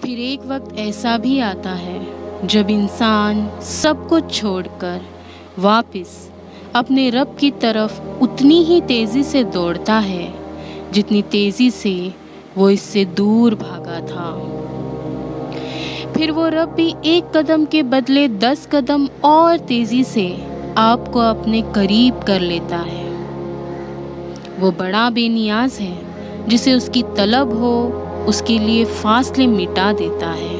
پھر ایک وقت ایسا بھی آتا ہے جب انسان سب کچھ چھوڑ کر واپس اپنے رب کی طرف اتنی ہی تیزی سے دوڑتا ہے جتنی تیزی سے وہ اس سے دور بھاگا تھا۔ پھر وہ رب بھی ایک قدم کے بدلے 10 قدم اور تیزی سے آپ کو اپنے قریب کر لیتا ہے۔ وہ بڑا بے نیاز ہے، جسے اس کی طلب ہو اس کے لیے فاصلے مٹا دیتا ہے،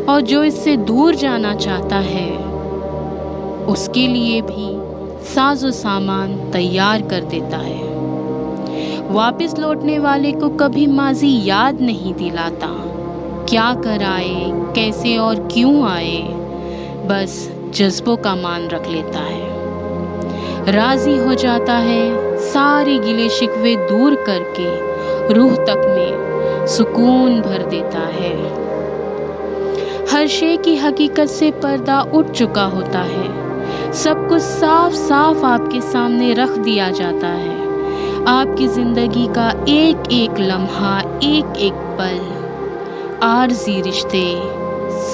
اور جو اس سے دور جانا چاہتا ہے اس کے لیے بھی ساز و سامان تیار کر دیتا ہے۔ واپس لوٹنے والے کو کبھی ماضی یاد نہیں دلاتا، کیا کر آئے، کیسے اور کیوں آئے، بس جذبوں کا مان رکھ لیتا ہے، راضی ہو جاتا ہے، سارے گلے شکوے دور کر کے روح تک میں سکون بھر دیتا ہے۔ ہر شے کی حقیقت سے پردہ اٹھ چکا ہوتا ہے، سب کچھ صاف صاف آپ کے سامنے رکھ دیا جاتا ہے، آپ کی زندگی کا ایک ایک لمحہ، ایک ایک پل، عارضی رشتے،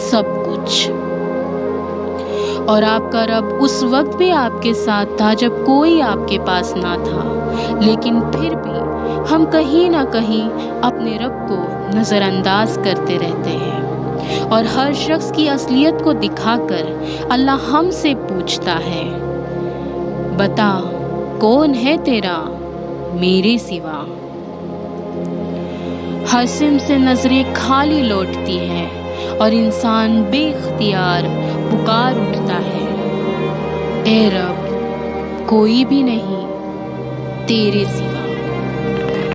سب کچھ۔ اور آپ کا رب اس وقت بھی آپ کے ساتھ تھا جب کوئی آپ کے پاس نہ تھا، لیکن پھر بھی ہم کہیں نہ کہیں اپنے رب کو نظر انداز کرتے رہتے ہیں، اور ہر شخص کی اصلیت کو دکھا کر اللہ ہم سے پوچھتا ہے، بتا کون ہے تیرا میرے سوا؟ ہر سمت سے نظریں خالی لوٹتی ہیں اور انسان بے اختیار پکار اٹھتا ہے، اے رب کوئی بھی نہیں تیرے سوا۔